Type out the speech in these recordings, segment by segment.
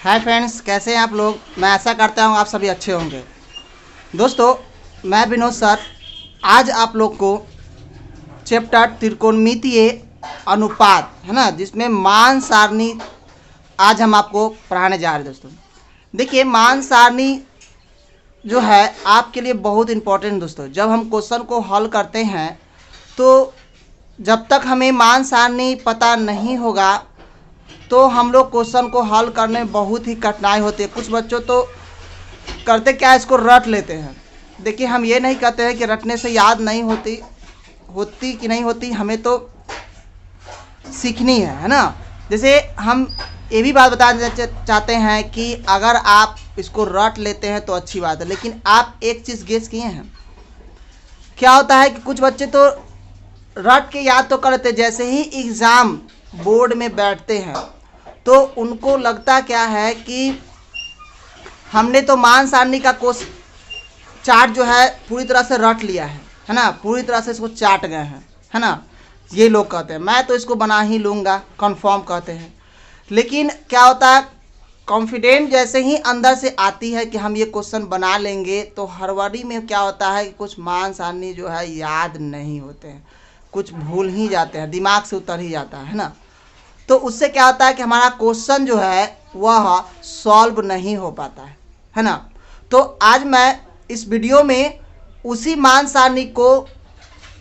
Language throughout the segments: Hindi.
हाय फ्रेंड्स, कैसे हैं आप लोग। मैं आशा करता हूँ आप सभी अच्छे होंगे। दोस्तों, मैं विनोद सर आज आप लोग को चैप्टर त्रिकोणमितीय अनुपात है ना, जिसमें मान सारणी आज हम आपको पढ़ाने जा रहे हैं। दोस्तों देखिए, मान सारणी जो है आपके लिए बहुत इम्पोर्टेंट। दोस्तों जब हम क्वेश्चन को हल करते हैं तो जब तक हमें मान सारणी पता नहीं होगा तो हम लोग क्वेश्चन को हल करने में बहुत ही कठिनाई होती है। कुछ बच्चों तो करते क्या, इसको रट लेते हैं। देखिए, हम ये नहीं कहते हैं कि रटने से याद नहीं होती कि नहीं होती, हमें तो सीखनी है ना। जैसे हम ये भी बात बताना चाहते हैं कि अगर आप इसको रट लेते हैं तो अच्छी बात है, लेकिन आप एक चीज़ गेस किए हैं, क्या होता है कि कुछ बच्चे तो रट के याद तो कर लेते, जैसे ही एग्ज़ाम बोर्ड में बैठते हैं तो उनको लगता क्या है कि हमने तो मान सारणी का चार्ट जो है पूरी तरह से रट लिया है ना, पूरी तरह से इसको चाट गए हैं, है ना। ये लोग कहते हैं मैं तो इसको बना ही लूँगा, कंफर्म कहते हैं। लेकिन क्या होता है, कॉन्फिडेंट जैसे ही अंदर से आती है कि हम ये क्वेश्चन बना लेंगे तो हड़बड़ी में क्या होता है कि कुछ मान सारणी जो है याद नहीं होते हैं, कुछ भूल ही जाते हैं, दिमाग से उतर ही जाता है ना। तो उससे क्या होता है कि हमारा क्वेश्चन जो है वह सॉल्व नहीं हो पाता है ना। तो आज मैं इस वीडियो में उसी मान सारणी को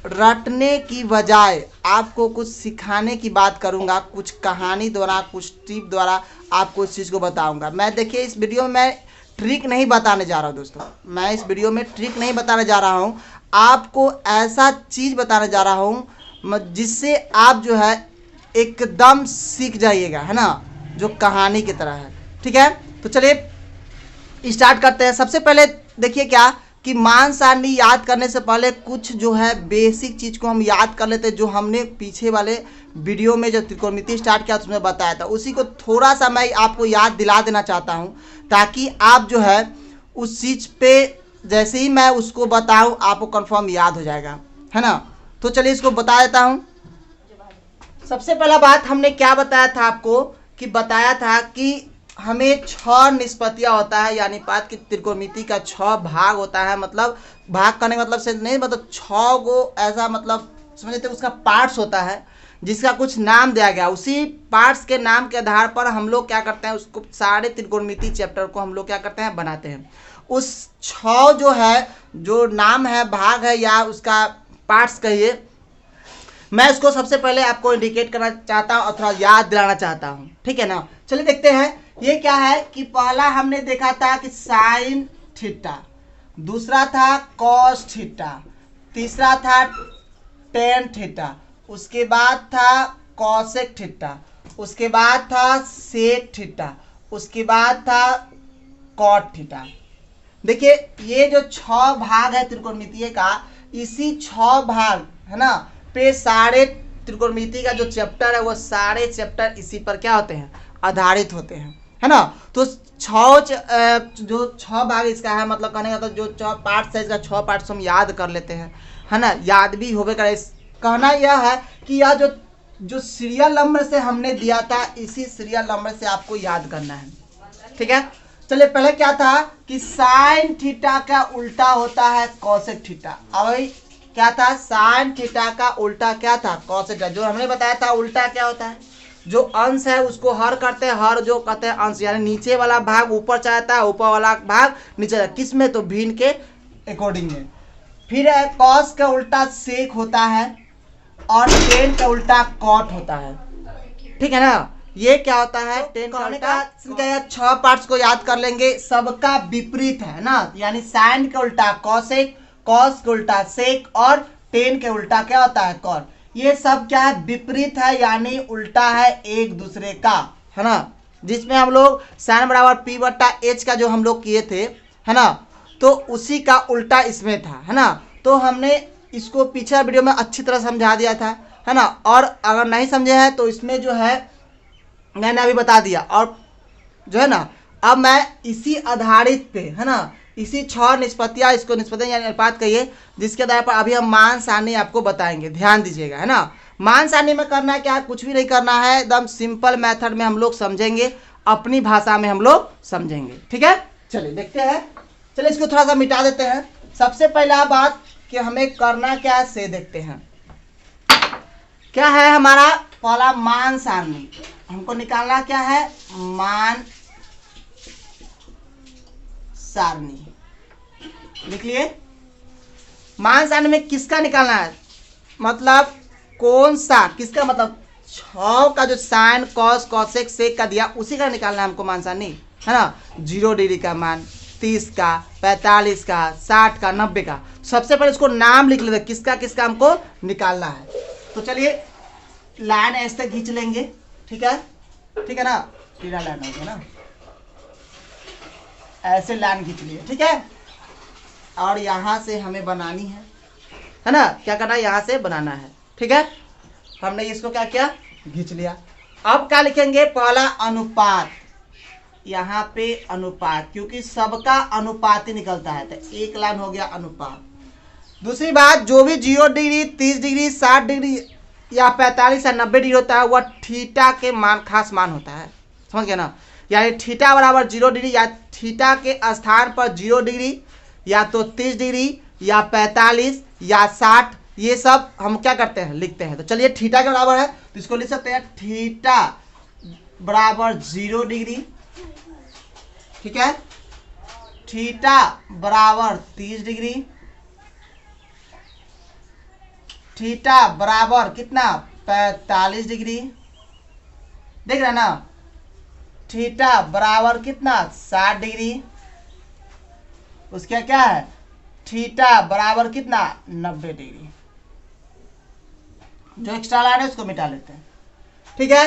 रटने की बजाय आपको कुछ सिखाने की बात करूंगा, कुछ कहानी द्वारा, कुछ टिप द्वारा आपको इस चीज़ को बताऊंगा। मैं देखिए, इस वीडियो में मैं ट्रिक नहीं बताने जा रहा हूं। दोस्तों मैं इस वीडियो में ट्रिक नहीं बताने जा रहा हूं, आपको ऐसा चीज़ बताने जा रहा हूं जिससे आप जो है एकदम सीख जाइएगा, है ना, जो कहानी की तरह है। ठीक है, तो चलिए स्टार्ट करते हैं। सबसे पहले देखिए क्या कि मान सारणी याद करने से पहले कुछ जो है बेसिक चीज़ को हम याद कर लेते हैं, जो हमने पीछे वाले वीडियो में जो त्रिकोणमिति स्टार्ट किया उसमें बताया था, उसी को थोड़ा सा मैं आपको याद दिला देना चाहता हूं, ताकि आप जो है उस चीज़ पे जैसे ही मैं उसको बताऊं आपको कंफर्म याद हो जाएगा, है ना। तो चलिए इसको बता देता हूं। सबसे पहला बात हमने क्या बताया था आपको, कि बताया था कि हमें 6 निष्पत्तियां होता है, यानी पात की त्रिकोणमिति का 6 भाग होता है। मतलब भाग करने का मतलब से नहीं, मतलब 6 को ऐसा मतलब समझते उसका पार्ट्स होता है जिसका कुछ नाम दिया गया। उसी पार्ट्स के नाम के आधार पर हम लोग क्या करते हैं, उसको सारे त्रिकोणमिति चैप्टर को हम लोग क्या करते हैं, बनाते हैं। उस 6 जो है, जो नाम है, भाग है या उसका पार्ट्स कहिए, मैं इसको सबसे पहले आपको इंडिकेट करना चाहता हूँ और थोड़ा याद दिलाना चाहता हूँ। ठीक है ना, चलिए देखते हैं। ये क्या है कि पहला हमने देखा था कि साइन थीटा, दूसरा था कॉस थीटा, तीसरा था टेन थीटा, उसके बाद था कॉसेक थीटा, उसके बाद था सेक थीटा, उसके बाद था कॉट थीटा। देखिए, ये जो 6 भाग है त्रिकोणमितीय का, इसी 6 भाग है ना पे सारे त्रिकोणमिति का जो चैप्टर है वो सारे चैप्टर इसी पर क्या होते हैं, आधारित होते हैं, है ना। तो 6 भाग इसका है, मतलब कहने का तो जो 6 पार्ट्स है इसका 6 पार्ट्स हम याद कर लेते हैं, है ना, याद भी होवे करे। कहना यह है कि यह जो सीरियल नंबर से हमने दिया था, इसी सीरियल नंबर से आपको याद करना है। ठीक है, चलिए पहले क्या था कि साइन थीटा का उल्टा होता है कॉसेक थीटा। अब क्या था, साइन थीटा का उल्टा क्या था, कॉस थीटा। जो हमने बताया था उल्टा क्या होता है, जो अंश है उसको हर करते हैं, हर जो कहते हैं अंश, यानी नीचे वाला भाग ऊपर जाता है, ऊपर वाला भाग नीचे जाता है। किस में, तो भिन्न के अकॉर्डिंग में। फिर कॉस का उल्टा सेक होता है और टेन का उल्टा कॉट होता है। ठीक है ना, ये क्या होता है, टेन का उल्टा। 6 पार्ट्स को याद कर लेंगे, सबका विपरीत है ना, यानी साइन का उल्टा कॉसेक, कॉस के उल्टा सेक और टेन के उल्टा क्या होता है, कॉट। ये सब क्या है, विपरीत है, यानी उल्टा है एक दूसरे का, है ना। जिसमें हम लोग साइन बराबर पी बट्टा एच का जो हम लोग किए थे, है ना, तो उसी का उल्टा इसमें था, है ना। तो हमने इसको पिछला वीडियो में अच्छी तरह समझा दिया था, है ना। और अगर नहीं समझे हैं तो इसमें जो है मैंने अभी बता दिया। और जो है ना, अब मैं इसी आधारित पे, है ना, इसी 6 निष्पत्तियां, इसको निष्पत्तियां यानी अनुपात कहिए, जिसके आधार पर अभी हम मान सारणी आपको बताएंगे। ध्यान दीजिएगा, है ना। मान सारणी में करना क्या है, कुछ भी नहीं करना है, एकदम सिंपल मेथड में हम लोग समझेंगे अपनी भाषा में हम लोग समझेंगे। ठीक है, चलिए देखते हैं। चलिए इसको थोड़ा सा मिटा देते हैं। सबसे पहला बात कि हमें करना क्या है से देखते हैं। क्या है हमारा पहला मान सारणी, हमको निकालना क्या है, मान सारणी। लिख लिए। मान सारणी में किसका निकालना है, मतलब कौन सा, किसका मतलब 6 का जो साइन कॉस कॉसेक सेक का दिया उसी का निकालना है हमको मान सारणी, है ना। 0 डिग्री का मान, 30 का, 45 का, 60 का, 90 का। सबसे पहले इसको नाम लिख लेते किसका किसका हमको निकालना है। तो चलिए लाइन ऐसे खींच लेंगे। ठीक है, ठीक है ना, टीला लाइन हो गया ना, ऐसे लाइन खींच लिए। ठीक है, और यहाँ से हमें बनानी है ना, क्या करना है, यहाँ से बनाना है। ठीक है, हमने इसको क्या किया, खींच लिया। अब क्या लिखेंगे, पहला अनुपात, यहाँ पे अनुपात, क्योंकि सबका अनुपात ही निकलता है तो एक लाइन हो गया अनुपात। दूसरी बात, जो भी 0 डिग्री, 30 डिग्री, 60 डिग्री या 45 या 90 डिग्री होता है वह थीटा के मान, खास मान होता है, समझ गए ना। यानी थीटा बराबर 0 डिग्री या थीटा के स्थान पर 0 डिग्री या तो 30 डिग्री या 45 या 60, ये सब हम क्या करते हैं, लिखते हैं। तो चलिए थीटा के बराबर है तो इसको लिख सकते हैं थीटा बराबर 0 डिग्री। ठीक है, थीटा बराबर 30 डिग्री, थीटा बराबर कितना, 45 डिग्री। देख रहे हैं ना, थीटा बराबर कितना, 60 डिग्री। उसका क्या है, थीटा बराबर कितना, 90 डिग्री। जो एक्स्ट्रा लाइन है उसको मिटा लेते हैं। ठीक है,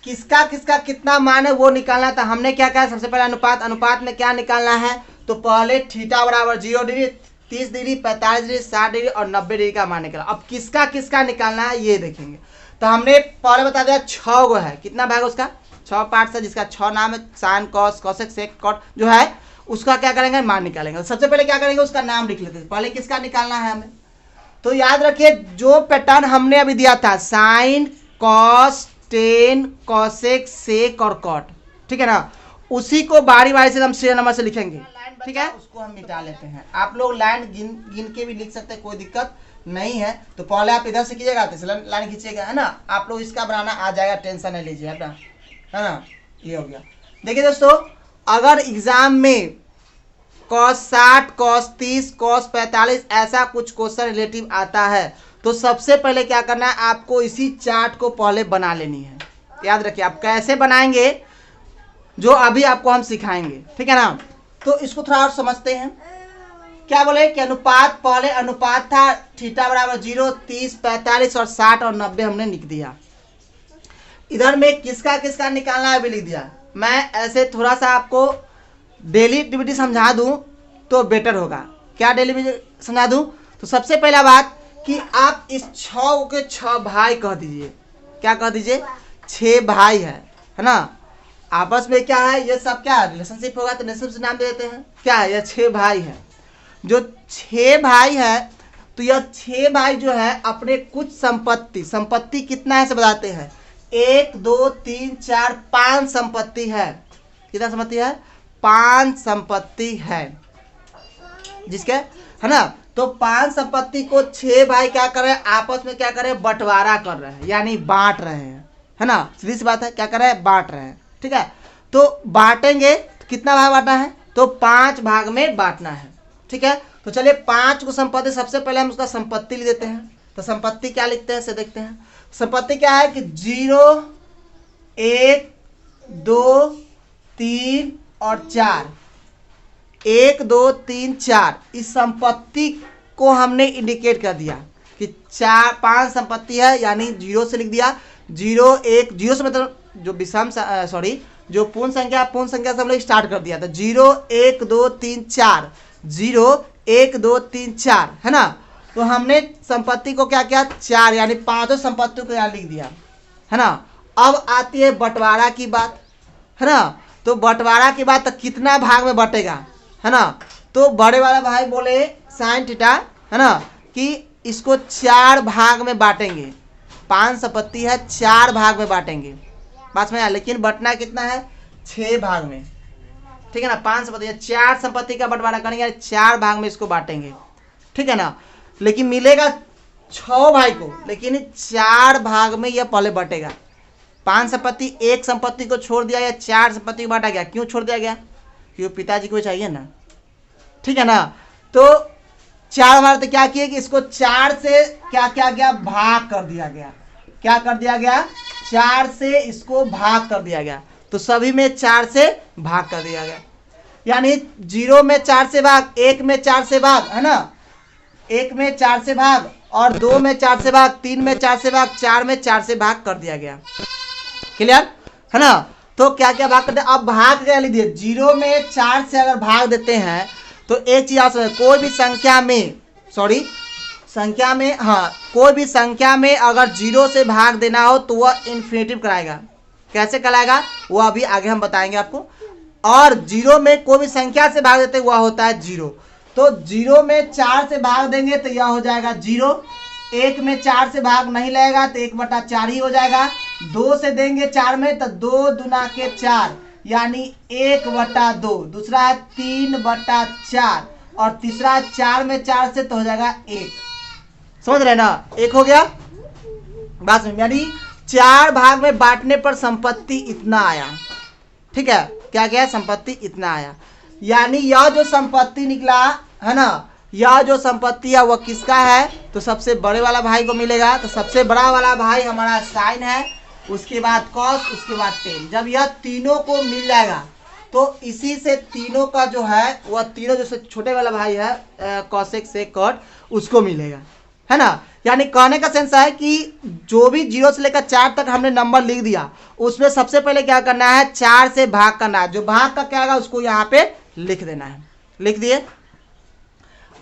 किसका किसका कितना मान है वो निकालना था। हमने क्या कहा, सबसे पहले अनुपात, अनुपात में क्या निकालना है, तो पहले थीटा बराबर 0 डिग्री, 30 डिग्री, 45 डिग्री, 60 डिग्री और 90 डिग्री का मान निकाला। अब किसका किसका निकालना है ये देखेंगे। तो हमने पहले बता दिया 6 गो है, कितना भाग उसका, 6 पार्ट है, जिसका 6 नाम है, sine cos cosec sec cot जो है उसका क्या करेंगे, मान निकालेंगे। सबसे पहले क्या करेंगे, उसका नाम लिख लेते हैं। पहले किसका निकालना है हमें, तो याद रखिए जो पैटर्न हमने अभी दिया था, sine cos tan cosec sec और कॉट, ठीक है ना, उसी को बारी बारी से हम सीरियल नंबर से लिखेंगे। ठीक है, उसको हम मिटा लेते हैं। आप लोग लाइन गिन के भी लिख सकते हैं, कोई दिक्कत नहीं है। तो पहले आप इधर से कीजिएगा, तो लाइन खींचिएगा, है ना। आप लोग इसका बनाना आ जाएगा, टेंशन नहीं लीजिए, है ना। ये हो गया। देखिए दोस्तों, अगर एग्जाम में cos 60, cos 30, cos 45 ऐसा कुछ क्वेश्चन रिलेटिव आता है तो सबसे पहले क्या करना है, आपको इसी चार्ट को पहले बना लेनी है। याद रखिए, आप कैसे बनाएंगे जो अभी आपको हम सिखाएंगे, ठीक है ना। तो इसको थोड़ा और समझते हैं। क्या बोले कि अनुपात, पहले अनुपात था थीटा बराबर 0, 30, 45 और 60 और 90 हमने लिख दिया। इधर में किसका किसका निकालना है भी लिख दिया। मैं ऐसे थोड़ा सा आपको डेली एक्टिविटी समझा दूं तो बेटर होगा। क्या डेली समझा दूं, तो सबसे पहला बात कि आप इस 6 के 6 भाई कह दीजिए। क्या कह दीजिए, 6 भाई है ना। आपस में क्या है, ये सब क्या रिलेशनशिप होगा तो रिलेशनशिप से नाम दे देते हैं। क्या है, ये 6 भाई है। जो 6 भाई है तो यह 6 भाई जो है अपने कुछ संपत्ति, संपत्ति कितना है से बताते हैं। 1 2 3 4 5 संपत्ति है। कितना संपत्ति है, 5 संपत्ति है जिसके, है ना। तो 5 संपत्ति को 6 भाई क्या कर रहे हैं, आपस में क्या कर रहे हैं, बंटवारा कर रहे हैं, यानी बांट रहे हैं, है ना। सीधी सी बात है, क्या कर रहे हैं, बांट रहे हैं। ठीक है, तो बांटेंगे तो कितना भाग बांटना है, तो 5 भाग में बांटना है। ठीक है, तो चलिए 5 को संपत्ति, सबसे पहले हम उसका संपत्ति लिख देते हैं। तो संपत्ति क्या लिखते हैं से देखते हैं। संपत्ति क्या है कि 0 1 2 3 और 4, 1 2 3 4, इस संपत्ति को हमने इंडिकेट कर दिया कि 5 संपत्ति है, यानी 0 से लिख दिया। 0 1, 0 से मतलब जो विषम जो पूर्ण संख्या से हम लोग स्टार्ट कर दिया था। 0 1 2 3 4, 0 1 2 3 4, है ना। तो हमने संपत्ति को क्या किया, 4, यानी 5 संपत्तियों को यहाँ लिख दिया, है ना। अब आती है बंटवारा की बात, है ना। तो बंटवारा की बात, तो कितना भाग में बटेगा, है ना। तो बड़े वाला भाई बोले साइन थीटा, है ना, कि इसको 4 भाग में बांटेंगे। 5 संपत्ति है, 4 भाग में बांटेंगे। बात में आया, लेकिन बंटना कितना है 6 भाग में, ठीक है ना। 5 संपत्ति, 4 संपत्ति का बंटवारा करेंगे, 4 भाग में इसको बांटेंगे, ठीक है ना। लेकिन मिलेगा 6 भाई को, लेकिन 4 भाग में यह पहले बटेगा। 5 संपत्ति, 1 संपत्ति को छोड़ दिया गया, 4 संपत्ति को बांटा गया। क्यों छोड़ दिया गया? क्योंकि पिताजी को चाहिए ना, ठीक है ना। तो 4 हमारे तो क्या किए कि इसको 4 से क्या किया गया, भाग कर दिया गया। क्या कर दिया गया? 4 से इसको भाग कर दिया गया। तो सभी में 4 से भाग कर दिया गया, यानी 0 में 4 से भाग, 1 में 4 से भाग, है ना, 1 में 4 से भाग, और 2 में 4 से भाग, 3 में 4 से भाग, 4 में 4 से भाग कर दिया गया। क्लियर है ना। तो क्या क्या भाग करते हैं? अब भाग क्या लीजिए, 0 में 4 से अगर भाग देते हैं तो एक चीज आप समझ, कोई भी संख्या में, सॉरी संख्या में, हाँ कोई भी संख्या में अगर 0 से भाग देना हो तो वह इन्फिनेटिव कराएगा। कैसे कराएगा वो अभी आगे हम बताएंगे आपको। और 0 में कोई भी संख्या से भाग देते वह होता है 0। तो 0 में 4 से भाग देंगे तो यह हो जाएगा 0। 1 में 4 से भाग नहीं लगेगा तो 1/4 ही हो जाएगा। 2 से देंगे 4 में तो 2 दूना के 4, यानी 1/2। दूसरा है 3/4, और तीसरा 4 में 4 से तो हो जाएगा 1। समझ रहे ना, 1 हो गया बात में, यानी 4 भाग में बांटने पर संपत्ति इतना आया, ठीक है। क्या क्या है? संपत्ति इतना आया, यानी यह जो संपत्ति निकला है ना, यह जो संपत्ति है वह किसका है? तो सबसे बड़े वाला भाई को मिलेगा। तो सबसे बड़ा वाला भाई हमारा साइन है, उसके बाद कॉस, उसके बाद टेन। जब यह तीनों को मिल जाएगा तो इसी से तीनों का जो है वह तीनों जो छोटे वाला भाई है कॉसेक से कट, उसको मिलेगा, है ना। यानी कहने का सेंस है कि जो भी 0 से लेकर 4 तक हमने नंबर लिख दिया, उसमें सबसे पहले क्या करना है, 4 से भाग करना है। जो भाग का क्या होगा उसको यहाँ पे लिख देना है। लिख दिए।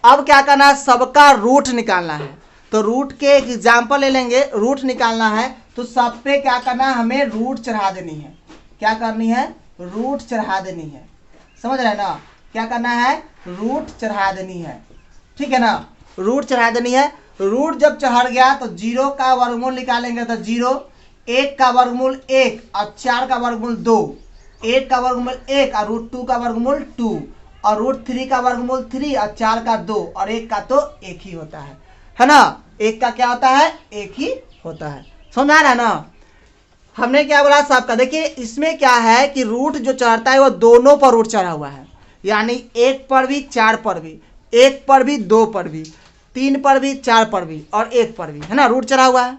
अब क्या करना है, सबका रूट निकालना है। तो रूट के एक एग्जाम्पल ले लेंगे। रूट निकालना है तो सब पे क्या करना है, हमें रूट चढ़ा देनी है। क्या करनी है? रूट चढ़ा देनी है। समझ रहे हैं ना, क्या करना है, रूट चढ़ा देनी है, ठीक है ना। रूट चढ़ा देनी है। रूट जब चढ़ गया तो 0 का वर्गमूल निकालेंगे तो 0, 1 का वर्गमूल 1 और 4 का वर्गमूल 2, 1 का वर्गमूल 1 और √2 का वर्गमूल 2, और √3 का वर्गमूल 3 और 4 का 2, और 1 का तो 1 ही होता है ना। 1 का क्या होता है? 1 ही होता है। समझ आ रहा है ना। हमने क्या बोला सबका, देखिए इसमें क्या है कि रूट जो चढ़ता है वो दोनों पर रूट चढ़ा हुआ है, यानी 1 पर भी, 4 पर भी, 1 पर भी, 2 पर भी, 3 पर भी, 4 पर भी, और 1 पर भी, है ना, रूट चढ़ा हुआ है।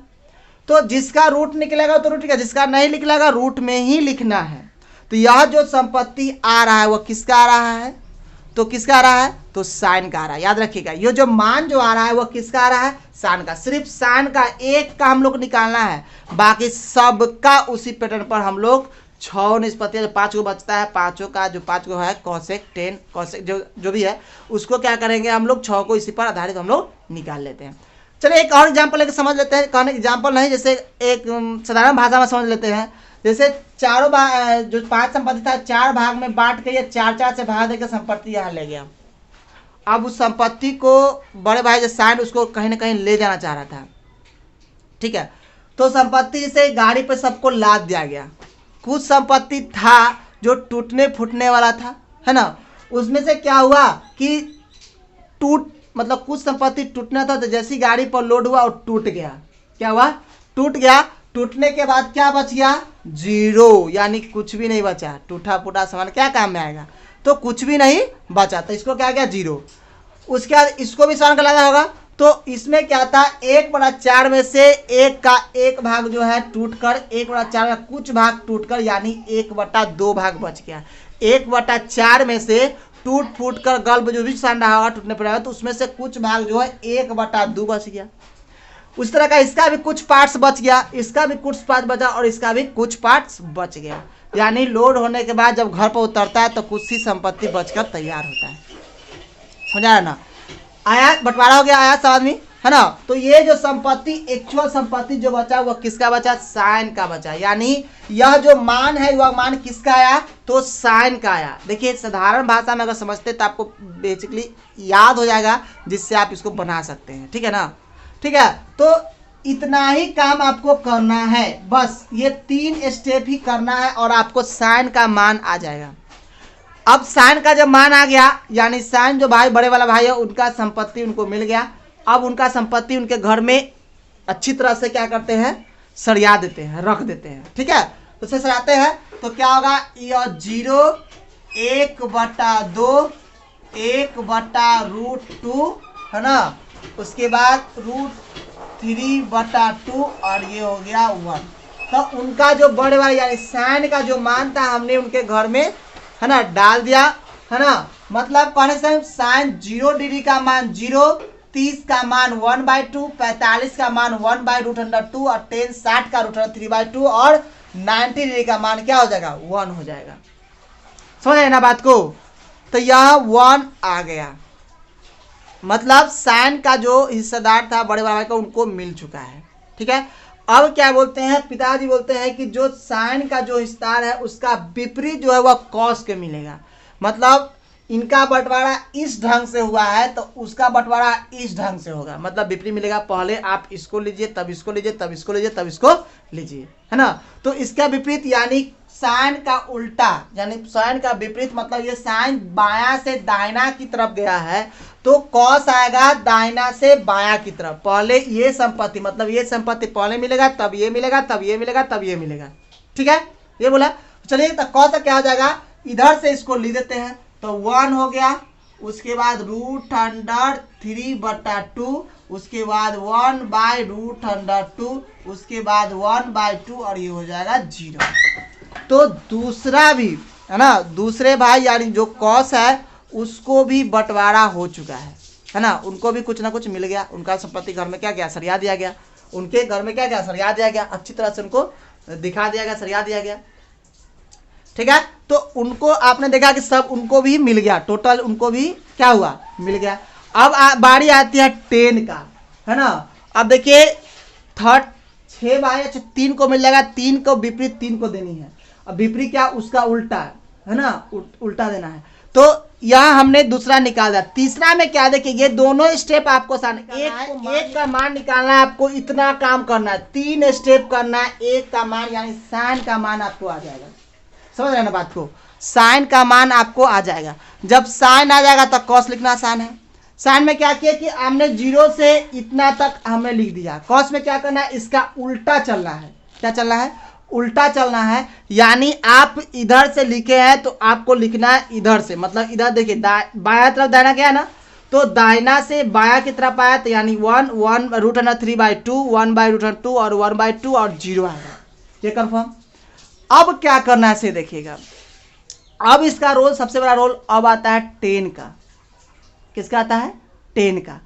तो जिसका रूट निकलेगा तो रूट, जिसका नहीं निकलेगा रूट में ही लिखना है। तो यह जो संपत्ति आ रहा है वह किसका आ रहा है? तो किसका आ रहा है? तो साइन का आ रहा है। याद रखिएगा, ये जो मान जो आ रहा है वह किसका आ रहा है? साइन का। सिर्फ साइन का 1 का हम लोग निकालना है, बाकी सबका उसी पैटर्न पर हम लोग 6 निष्पत्ति 5 को बचता है, 5 का जो 5 को है कॉसेक 10 कॉसेक जो भी है उसको क्या करेंगे हम लोग 6 को इसी पर आधारित हम लोग निकाल लेते हैं। चलिए एक और एग्जाम्पल लेकर समझ लेते हैं। कहने एग्जाम्पल नहीं, जैसे एक साधारण भाषा में समझ लेते हैं। जैसे चारों जो 5 संपत्ति था 4 भाग में बांट के, ये 4 से भाग देकर संपत्ति यहाँ ले गया। अब उस संपत्ति को बड़े भाई जो साइन उसको कहीं ना कहीं ले जाना चाह रहा था, ठीक है। तो संपत्ति से गाड़ी पे सबको लाद दिया गया। कुछ संपत्ति था जो टूटने फूटने वाला था, है ना। उसमें से क्या हुआ कि मतलब कुछ संपत्ति टूटना था, तो जैसी गाड़ी पर लोड हुआ और टूट गया। क्या हुआ? टूट गया। टूटने के बाद क्या बच गया? 0, यानी कुछ भी नहीं बचा। टूटा फूटा सामान क्या काम में आएगा? तो कुछ भी नहीं बचा, तो इसको क्या गया 0। उसके बाद इसको भी सामान का लाना होगा। तो इसमें क्या था, 1/4 में से 1 का 1 भाग जो है टूटकर 1/4 का कुछ भाग टूटकर, यानी 1/2 भाग बच गया। 1/4 में से टूट फूट कर गल्ब जो भी सामान रहा होगा टूटने पड़ेगा, तो उसमें से कुछ भाग जो है 1/2 बच गया। उस तरह का इसका भी कुछ पार्ट्स बच गया, इसका भी कुछ पार्ट बचा, और इसका भी कुछ पार्ट्स बच गया। यानी लोड होने के बाद जब घर पर उतरता है तो कुछ ही संपत्ति बचकर तैयार होता है। समझा है ना। आया, बंटवारा हो गया, आया सब आदमी, है ना। तो ये जो संपत्ति, एक्चुअल संपत्ति जो बचा वो किसका बचा? साइन का बचा। यानी यह जो मान है वह मान किसका आया? तो साइन का आया। देखिए साधारण भाषा में अगर समझते तो आपको बेसिकली याद हो जाएगा, जिससे आप इसको बना सकते हैं, ठीक है ना। ठीक है, तो इतना ही काम आपको करना है, बस ये 3 स्टेप ही करना है और आपको साइन का मान आ जाएगा। अब साइन का जब मान आ गया, यानी साइन जो भाई बड़े वाला भाई है उनका संपत्ति उनको मिल गया। अब उनका संपत्ति उनके घर में अच्छी तरह से क्या करते हैं, सरिया देते हैं, रख देते हैं। ठीक है, तो उसे सरियाते हैं तो क्या होगा, यह 0 1/2 1/√2 है ना, उसके बाद √3/2 और ये हो गया 1। तो उनका जो बड़े वाला यानी साइन का जो मान था हमने उनके घर में है ना डाल दिया, है ना। मतलब कहने से साइन 0 डिग्री का मान 0, 30 का मान 1/2, 45 का मान 1/√2 और 10 60 का √3/2 और 90 डिग्री का मान क्या हो जाएगा, 1 हो जाएगा। समझ आए ना बात को। तो यह 1 आ गया, मतलब साइन का जो हिस्सेदार था बड़े भाई का उनको मिल चुका है। ठीक है, अब क्या बोलते हैं, पिताजी बोलते हैं कि जो साइन का जो हिस्सेदार है उसका विपरीत जो है वह कॉस के मिलेगा। मतलब इनका बंटवारा इस ढंग से हुआ है तो उसका बंटवारा इस ढंग से होगा, मतलब विपरीत मिलेगा। पहले आप इसको लीजिए, तब इसको लीजिए, तब इसको लीजिए, तब इसको लीजिए, है ना। तो इसका विपरीत यानी साइन का उल्टा, यानी साइन का विपरीत मतलब ये साइन बायां से दाहिना की तरफ गया है तो कॉस आएगा दाहिना से बायां की तरफ। पहले ये संपत्ति मतलब ये संपत्ति पहले मिलेगा, तब ये मिलेगा, तब ये मिलेगा, तब ये मिलेगा। ठीक है, ये बोला। चलिए तो कॉस क्या हो जाएगा, इधर से इसको ले देते हैं तो 1 हो गया, उसके बाद √3/2, उसके बाद 1/√2, उसके बाद 1/2 और ये हो जाएगा 0। तो दूसरा भी है ना, दूसरे भाई यानी जो कॉस है उसको भी बंटवारा हो चुका है ना, उनको भी कुछ ना कुछ मिल गया। उनका संपत्ति घर में क्या गया, सरिया दिया गया। उनके घर में क्या गया, सरिया दिया गया, अच्छी तरह से उनको दिखा दिया गया, सरिया दिया गया। ठीक है, तो उनको आपने देखा कि सब उनको भी मिल गया, टोटल उनको भी क्या हुआ, मिल गया। अब बारी आती है 10 का, है ना। अब देखिए 6 भाई 3 को मिल जाएगा, 3 को विपरीत 3 को देनी है। अब विपरीत क्या, उसका उल्टा है ना, उल्टा देना है। तो यहाँ हमने दूसरा निकाल दिया। तीसरा में क्या, देखिए ये दोनों स्टेप आपको एक का मान निकालना है, आपको इतना काम करना है, 3 स्टेप करना है। एक का मान यानी साइन का मान आपको आ जाएगा। समझ रहे ना बात को, साइन का मान आपको आ जाएगा। जब साइन आ जाएगा तो कॉस लिखना आसान है। साइन में क्या किया कि हमने 0 से इतना तक हमने लिख दिया। कॉस में क्या करना है, इसका उल्टा चलना है। क्या चलना है, उल्टा चलना है। यानी आप इधर से लिखे हैं तो आपको लिखना है इधर से, मतलब इधर देखिए बाया तरफ दाहिना क्या है ना, तो दाहिना से बाया की तरफ आया तो यानी 1/√3/2, 1/√2 और 1/2 और 0 आएगा। ये कंफर्म। अब क्या करना है से देखिएगा, अब इसका रोल सबसे बड़ा रोल अब आता है 10 का। किसका आता है, 10 का।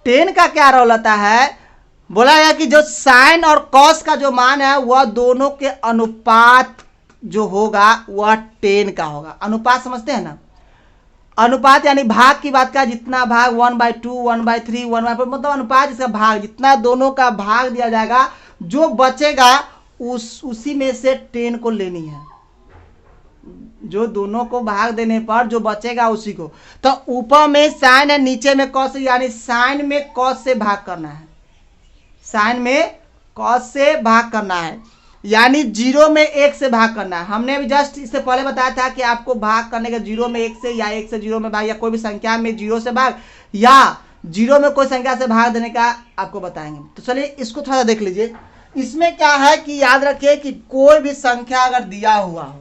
10 का क्या रोल आता है, बोला गया कि जो साइन और कॉस का जो मान है वह दोनों के अनुपात जो होगा वह 10 का होगा। अनुपात समझते हैं ना, अनुपात यानी भाग की बात का, जितना भाग 1/2 1/3 1/4 मतलब अनुपात, जिसका भाग जितना दोनों का भाग दिया जाएगा, जो बचेगा उसी में से 10 को लेनी है। जो दोनों को भाग देने पर जो बचेगा उसी को। तो ऊपर में साइन है, नीचे में कॉस, यानी साइन में कॉस से भाग करना है, साइन में कॉस से भाग करना है, यानी 0 में 1 से भाग करना है। हमने भी जस्ट इससे पहले बताया था कि आपको भाग करने का 0 में 1 से या 1 से 0 में भाग, या कोई भी संख्या में 0 से भाग या 0 में कोई संख्या से भाग देने का आपको बताएंगे। तो चलिए इसको थोड़ा सा देख लीजिए। इसमें क्या है कि याद रखिए कि कोई भी संख्या अगर दिया हुआ हो,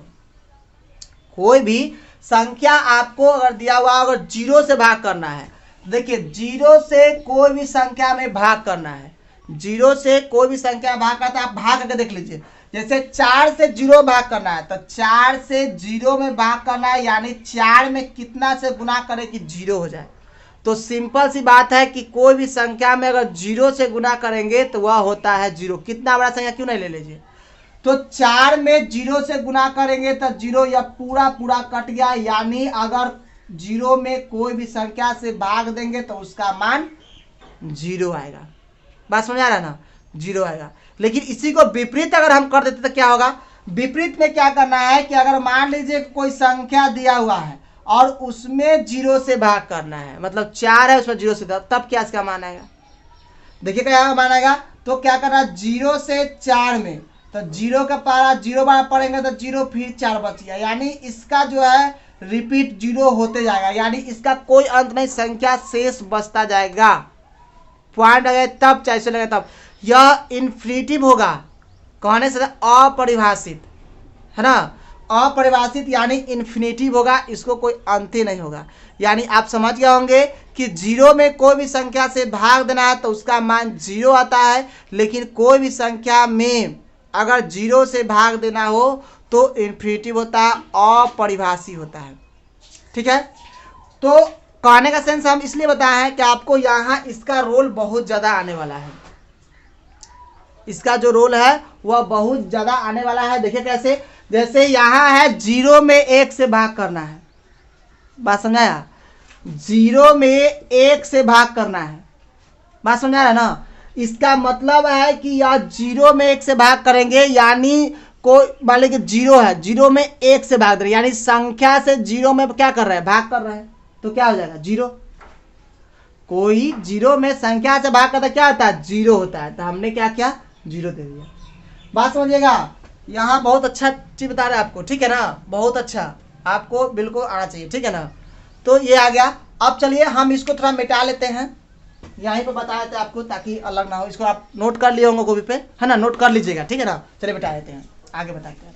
कोई भी संख्या आपको अगर दिया हुआ, अगर 0 से भाग करना है, देखिए 0 से कोई भी संख्या में भाग करना है, 0 से कोई भी संख्या भाग करता है, आप भाग करके देख लीजिए। जैसे 4 से 0 भाग करना है तो 4 से 0 में भाग करना है, यानी 4 में कितना से गुना करें कि 0 हो जाए। तो सिंपल सी बात है कि कोई भी संख्या में अगर 0 से गुना करेंगे तो वह होता है 0। कितना बड़ा संख्या क्यों नहीं ले लीजिए। तो 4 में 0 से गुना करेंगे तो 0 या पूरा पूरा कट गया, यानी अगर 0 में कोई भी संख्या से भाग देंगे तो उसका मान 0 आएगा। बात समझ आ रहा है ना, 0 आएगा। लेकिन इसी को विपरीत अगर हम कर देते तो क्या होगा, विपरीत में क्या करना है कि अगर मान लीजिए कोई संख्या दिया हुआ है और उसमें 0 से भाग करना है, मतलब 4 है उसमें 0 से, तब क्या इसका मान आएगा। देखिए क्या मान आएगा, तो क्या करना, 0 से 4 में, तो 0 का पारा 0 बार पढ़ेंगे तो 0 फिर 4 बच गया, यानी इसका जो है रिपीट 0 होते जाएगा, यानी इसका कोई अंत नहीं, संख्या शेष बचता जाएगा। पॉइंट लगे तब, चाहे लगे तब, यह इन्फिनिटिव होगा, कहने से अपरिभाषित है ना, अपरिभाषित यानी इन्फिनिटिव होगा, इसको कोई अंत ही नहीं होगा। यानी आप समझ गए होंगे कि 0 में कोई भी संख्या से भाग देना है तो उसका मान 0 आता है, लेकिन कोई भी संख्या में अगर 0 से भाग देना हो तो इन्फिनिटिव होता है, अपरिभाषित होता है। ठीक है, तो कहने का सेंस हम इसलिए बताए हैं कि आपको यहाँ इसका रोल बहुत ज़्यादा आने वाला है, इसका जो रोल है वह बहुत ज़्यादा आने वाला है। देखिए कैसे, जैसे यहाँ है 0 में 1 से भाग करना है, बात समझाया, 0 में 1 से भाग करना है, बात समझा रहा ना। इसका मतलब है कि यह 0 में 1 से भाग करेंगे, यानी कोई मान लीजिए 0 है, 0 में 1 से भाग दे रहे, यानी संख्या से 0 में क्या कर रहे हैं, भाग कर रहे हैं, तो क्या हो जाएगा 0। कोई 0 में संख्या से भाग करता क्या होता है, 0 होता है, तो हमने क्या किया, 0 दे दिया। बात समझिएगा, यहाँ बहुत अच्छा चीज बता रहे हैं आपको, ठीक है ना, बहुत अच्छा, आपको बिल्कुल आना चाहिए, ठीक है ना। तो ये आ गया। अब चलिए हम इसको थोड़ा मिटा लेते हैं, यहीं पे बताए थे आपको ताकि अलग ना हो, इसको आप नोट कर लिए होंगे कॉपी पे, है ना, नोट कर लीजिएगा, ठीक है ना। चलिए मिटा लेते हैं, आगे बताते हैं।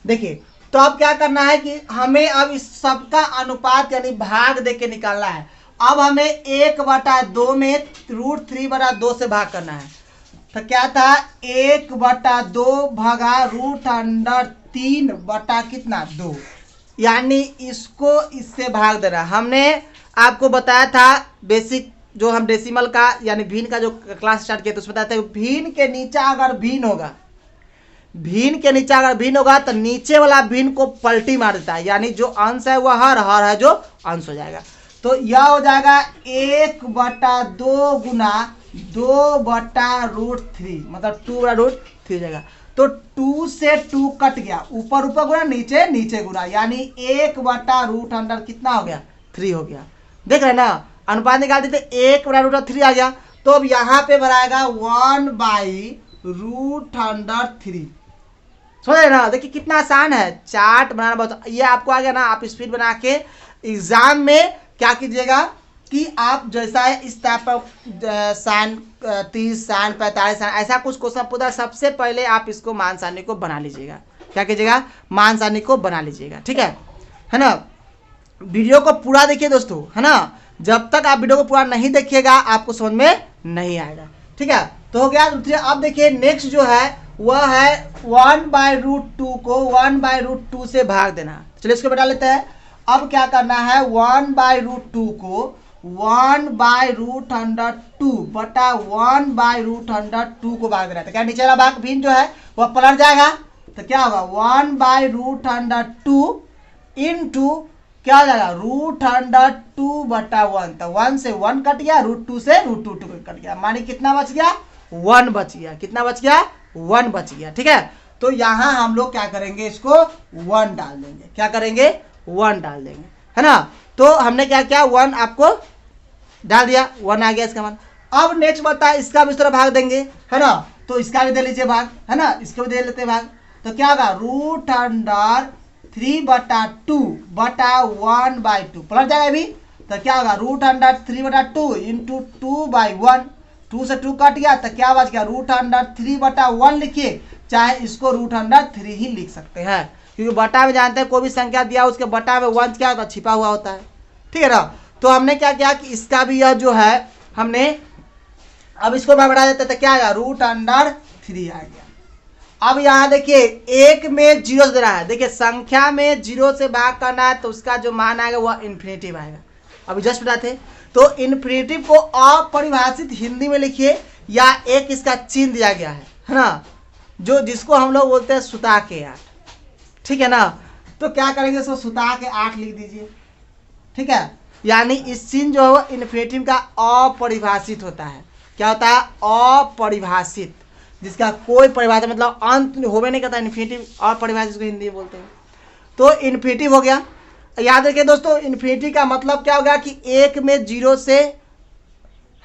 देखिए, तो अब क्या करना है कि हमें अब इस सबका अनुपात यानी भाग दे के निकालना है। अब हमें 1/2 में √3/2 से भाग करना है, तो क्या था, 1/2 भागा √3 बटा कितना 2, यानी इसको इससे भाग देना। हमने आपको बताया था बेसिक, जो हम डेसिमल का यानी भिन्न का जो क्लास स्टार्ट किया तो उसमें बताया था भिन्न के नीचे अगर भिन्न होगा, भिन्न के नीचे अगर भिन्न होगा तो नीचे वाला भिन्न को पलटी मार देता है, यानी जो अंश है वह हर है जो अंश हो जाएगा। तो यह हो जाएगा 1/2 गुना 2/√3, मतलब 2/√3 हो जाएगा। तो 2 से 2 कट गया, ऊपर ऊपर गुना, नीचे नीचे गुना, यानी 1/√100 कितना हो गया, 3 हो गया। देख रहे हैं ना, अनुपात निकाल देते, 1/√3 आ गया। तो अब यहाँ पे बनाएगा 1/√3, समझ रहे ना। देखिए कितना आसान है, चार्ट बनाना बहुत, ये आपको आ गया ना। आप स्पीड बना के एग्जाम में क्या कीजिएगा कि आप जैसा है इस टाइप पर साइन 30 साइन 45 साइन ऐसा कुछ क्वेश्चन पूछा, सबसे पहले आप इसको मान सारणी को बना लीजिएगा। क्या कीजिएगा, मान सारणी को बना लीजिएगा, ठीक है ना। वीडियो को पूरा देखिए दोस्तों, है ना, जब तक आप वीडियो को पूरा नहीं देखिएगा आपको समझ में नहीं आएगा, ठीक है। तो हो गया। दूसरे अब देखिए नेक्स्ट जो है वह है 1/√2 को 1/√2 से भाग देना। चलिए इसको बता लेते हैं। अब क्या करना है, 1/√2 को 1/√2 बटा 1/√2 को भाग देना है, तो क्या नीचे वाला भाग भिन्न जो है वह पलट जाएगा, तो क्या होगा 1/√2 इंटू क्या हो जाएगा √2/1, तो 1 से 1 कट गया, √2 से √2 कट गया, मानी कितना बच गया, 1 बच गया। कितना बच गया, 1 बच गया, ठीक है। तो यहाँ हम लोग क्या करेंगे, इसको 1 डाल देंगे। क्या करेंगे, 1 डाल देंगे, है ना। तो हमने क्या किया, 1 आपको डाल दिया, 1 आ गया इसका मान। अब नेक्स्ट बता, इसका भी इस तरह भाग देंगे, है ना। तो इसका भी दे लीजिए भाग, है ना, इसको भी दे लेते हैं भाग। तो क्या होगा, √3/2 बटा 1/2 पलट जाएगा अभी, तो क्या होगा √3/2 इंटू 2/1, 2 से 2 कट गया, तो क्या बच गया √3/1 लिखिए, चाहे इसको √3 ही लिख सकते हैं, क्योंकि बटा में जानते हैं कोई भी संख्या दिया उसके बटा में 1 क्या होता है, छिपा हुआ होता है, ठीक है ना। तो हमने क्या किया कि इसका भी यह जो है हमने अब इसको मैं बढ़ा देते, तो क्या आएगा √3 आ गया। अब यहाँ देखिए 1 में 0 से दे रहा है, देखिए संख्या में 0 से भाग करना है तो उसका जो मान आएगा वह इन्फिनिटिव आएगा। अभी जस्ट बताते, तो इन्फिनिटिव को अपरिभाषित हिंदी में लिखिए, या एक इसका चिन्ह दिया गया है ना, जो जिसको हम लोग बोलते हैं सुता के 8, ठीक है ना। तो क्या करेंगे, इसको सुता के 8 लिख दीजिए, ठीक है। यानी इस चिन्ह जो है इन्फिनिटिव का अपरिभाषित होता है। क्या होता है, अपरिभाषित, जिसका कोई परिभाषा मतलब अंत होवे नहीं करता, इन्फिनिटिव अपरिभाषित को हिंदी में बोलते हैं। तो इन्फिनिटिव हो गया। याद रखिए दोस्तों, इन्फिनिटी का मतलब क्या होगा कि एक में जीरो से,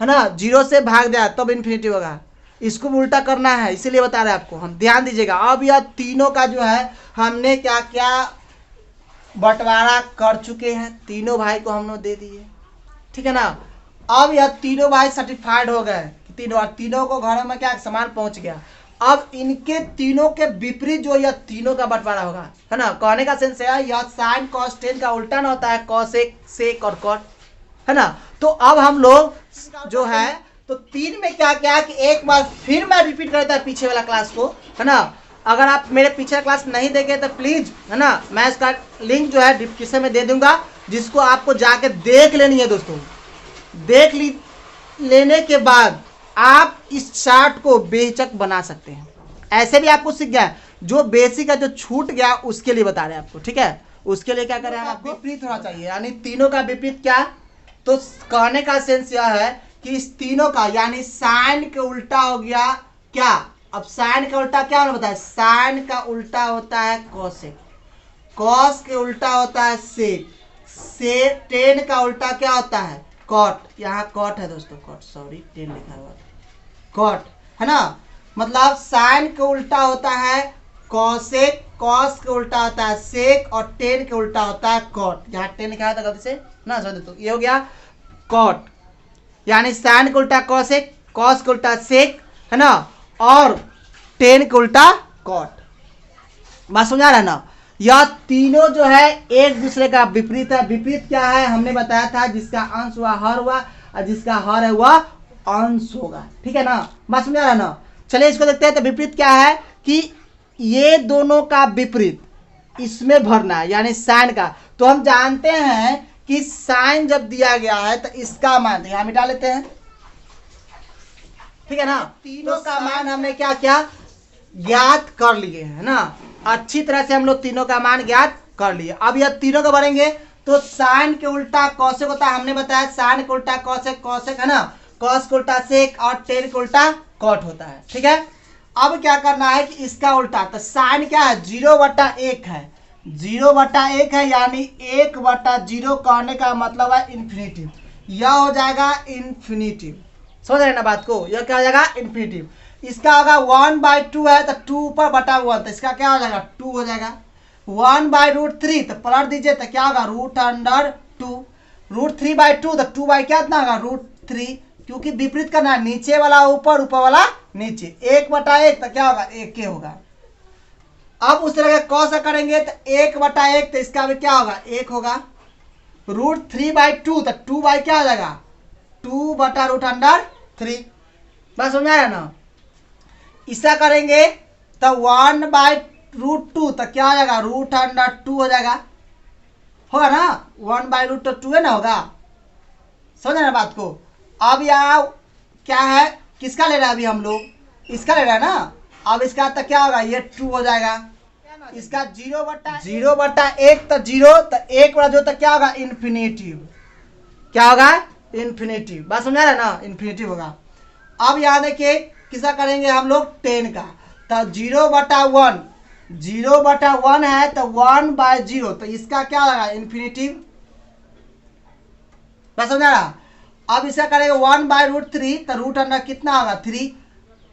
है ना, जीरो से भाग दिया तब इन्फिनिटी होगा। इसको उल्टा करना है, इसीलिए बता रहे हैं आपको हम, ध्यान दीजिएगा। अब यह तीनों का जो है हमने क्या क्या बंटवारा कर चुके हैं, तीनों भाई को हमने दे दिए, ठीक है ना। अब यह तीनों भाई सर्टिफाइड हो गए, तीनों को घरों में क्या सामान पहुंच गया। अब इनके तीनों के विपरीत जो यह तीनों का बंटवारा होगा, है ना। कहने का सेंस है यह साइन कॉस टेन का उल्टा ना होता है कॉसेक सेक और कॉट, है ना। तो अब हम लोग जो है तो तीन में क्या क्या कि एक बार फिर मैं रिपीट करता है पीछे वाला क्लास को, है ना। अगर आप मेरे पीछे क्लास नहीं देखे तो प्लीज, है ना, मैं इसका लिंक जो है डिस्क्रिप्शन में दे दूंगा, जिसको आपको जाके देख लेनी है दोस्तों। देख लेने के बाद आप इस चार्ट को बेहिचक बना सकते हैं। ऐसे भी आपको सीख गया, जो बेसिक है जो छूट गया उसके लिए बता रहे हैं आपको, ठीक है। उसके लिए क्या करें, आपको विपरीत होना चाहिए, यानी तीनों का विपरीत क्या। तो कहने का सेंस यह है कि इस तीनों का यानी साइन के उल्टा हो गया क्या। अब साइन का उल्टा क्या होता है, साइन का उल्टा होता है कॉसेक, कॉस के उल्टा होता है सेक, सेक टेन का उल्टा क्या होता है कॉट। यहाँ कॉट है दोस्तों, कॉट, सॉरी टेन लिखा हुआ कॉट, है ना। मतलब साइन के उल्टा होता है कॉसेक, कॉस के उल्टा होता है सेक और टेन के उल्टा होता है कॉट। यहाँ टेन लिखा था गलती से ना, समझ तो ये हो गया कॉट, यानी साइन के उल्टा कॉसेक, कॉस के उल्टा सेक, है ना, और टेन के उल्टा कॉट। बात समझा रहा है ना। यह तीनों जो है एक दूसरे का विपरीत है। विपरीत क्या है हमने बताया था, जिसका अंश हुआ हर हुआ और जिसका हर है वह अंश होगा, ठीक है ना। बात समझा रहा है ना। चलिए इसको देखते हैं। तो विपरीत क्या है कि ये दोनों का विपरीत इसमें भरना है, यानी साइन का। तो हम जानते हैं कि साइन जब दिया गया है तो इसका मान यहां मिटा लेते हैं, ठीक है ना। तीनों का मान हमने क्या क्या ज्ञात कर लिए, है ना। अच्छी तरह से हम लोग तीनों का मान ज्ञात कर लिए। अब यह तीनों का भरेंगे तो साइन के उल्टा कॉसेक होता है, हमने बताया साइन के उल्टा कॉसेक, कॉसेक है ना, कॉस के उल्टा सेक और टेन के उल्टा कॉट होता है, ठीक है। अब क्या करना है कि इसका उल्टा, तो साइन क्या है 0/1 है, 0/1 है, यानी 1/0 कहने का मतलब है इन्फिनिटिव। यह हो जाएगा इन्फिनिटिव, समझ रहे ना बात को। यह क्या हो जाएगा इन्फिनिटिव। इसका होगा 1/2 है तो 2 ऊपर बटा 1, तो इसका क्या हो जाएगा 2 हो जाएगा। 1/√3 तो पलट दीजिए तो क्या होगा √2, √3/2 तो 2 बाई क्या होगा √3, क्योंकि विपरीत करना है, नीचे वाला ऊपर ऊपर वाला नीचे। 1/1 तो क्या होगा 1 के होगा। अब उस तरह कौन सा करेंगे तो 1/1 तो इसका भी क्या होगा 1 होगा। √3/2 तो 2 बाई क्या हो जाएगा 2/√3। बस समझ आया ना। ऐसा करेंगे तो 1/√2 तो क्या हो जाएगा √2 हो जाएगा, होगा ना। 1/√2 है ना, होगा। समझ ना बात को। अब यहाँ क्या है, किसका ले रहा है अभी हम लोग, इसका ले रहा है ना। अब इसका तो क्या होगा ये 2 हो जाएगा। इसका 0/1 तो 0 तो 1 बड़ा जो तो क्या होगा इन्फिनिटिव, क्या होगा इन्फिनिटिव। बात समझा रहा है ना, इन्फिनिटिव होगा। अब यहाँ देखिए किसा करेंगे हम लोग 10 का, तो 0/1, 0/1 है तो 1/0 तो इसका क्या होगा इन्फिनिटिव। बात समझा रहा। अब इसे करेंगे 1/√3 तो रूट अंडर कितना होगा 3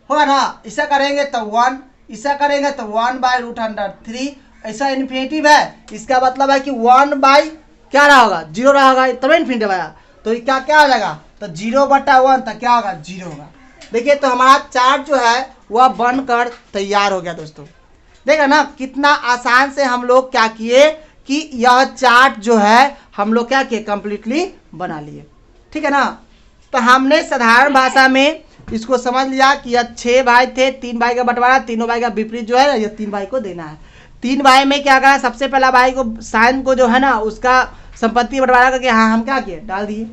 होगा ना। इसे करेंगे तो 1, इसे करेंगे तो 1/√3। ऐसा इन्फिनिटिव है, इसका मतलब है कि 1 क्या रहा होगा 0 रहा होगा, तब इन्फिनिटिव आया। तो इसका क्या हो जाएगा तो 0/1 तो क्या होगा 0 होगा। देखिए तो हमारा चार्ट जो है वह बनकर तैयार हो गया दोस्तों। देखा ना कितना आसान से हम लोग क्या किए कि यह चार्ट जो है हम लोग क्या किए कंप्लीटली बना लिए, ठीक है ना। तो हमने साधारण भाषा में इसको समझ लिया कि यह 6 भाई थे, 3 भाई का बंटवारा, तीनों भाई का विपरीत जो है ये 3 भाई को देना है। 3 भाई में क्या करा, सबसे पहला भाई को साइन को जो है ना उसका संपत्ति बंटवारा करके हाँ हम क्या किए डाल दिए।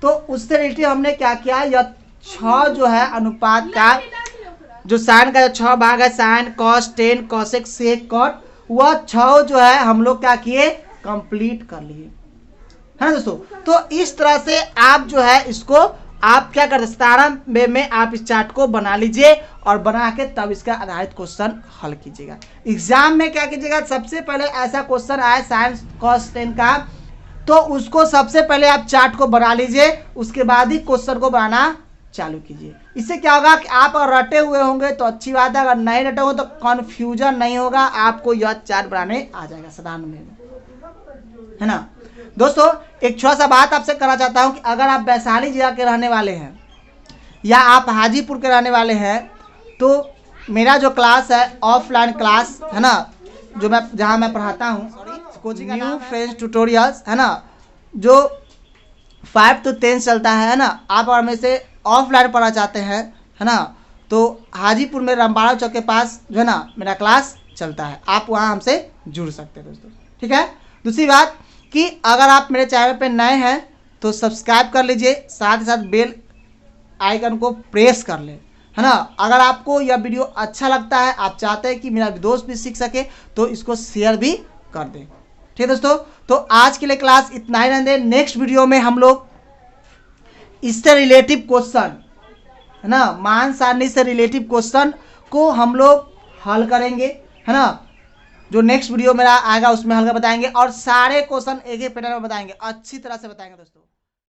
तो उससे रिलेटेड हमने क्या किया, यह 6 जो है अनुपात का जो साइन का जो 6 भाग है sine cos tan cosec sec cot, वह 6 जो है हम लोग क्या किए कंप्लीट कर लिए, है ना दोस्तों। तो इस तरह से आप जो है इसको आप क्या करते 17 में आप इस चार्ट को बना लीजिए और बना के तब इसका आधारित क्वेश्चन हल कीजिएगा। एग्जाम में क्या कीजिएगा, सबसे पहले ऐसा क्वेश्चन आए साइंस cos 10 का, तो उसको सबसे पहले आप चार्ट को बना लीजिए, उसके बाद ही क्वेश्चन को बनाना चालू कीजिए। इससे क्या होगा कि आप अगर रटे हुए होंगे तो अच्छी बात है, अगर नहीं रटे होंगे तो कन्फ्यूजन नहीं होगा, आपको यह चार्ट बनाने आ जाएगा साधारण में, है ना। दोस्तों एक छोटा सा बात आपसे करना चाहता हूं कि अगर आप वैशाली जिला के रहने वाले हैं या आप हाजीपुर के रहने वाले हैं, तो मेरा जो क्लास है ऑफलाइन क्लास है ना, जो मैं जहां मैं पढ़ाता हूं, कोचिंग का न्यू फ्रेंच ट्यूटोरियल्स है ना, जो 5 to 10 चलता है ना। आप अगर में से ऑफलाइन पढ़ना चाहते हैं है ना, तो हाजीपुर में रामबाड़ा चौक के पास जो है ना मेरा क्लास चलता है, आप वहाँ हमसे जुड़ सकते हैं दोस्तों, ठीक है। दूसरी बात कि अगर आप मेरे चैनल पे नए हैं तो सब्सक्राइब कर लीजिए, साथ ही साथ बेल आइकन को प्रेस कर ले, है ना। अगर आपको यह वीडियो अच्छा लगता है, आप चाहते हैं कि मेरा दोस्त भी सीख सके, तो इसको शेयर भी कर दें, ठीक है दोस्तों। तो आज के लिए क्लास इतना ही रहने दें। नेक्स्ट वीडियो में हम लोग इससे रिलेटिव क्वेश्चन है ना, मान सारणी से रिलेटिव क्वेश्चन को हम लोग हल करेंगे, है ना। जो नेक्स्ट वीडियो मेरा आएगा उसमें हल कर बताएंगे और सारे क्वेश्चन एक ही पैटर्न में बताएंगे, अच्छी तरह से बताएंगे दोस्तों।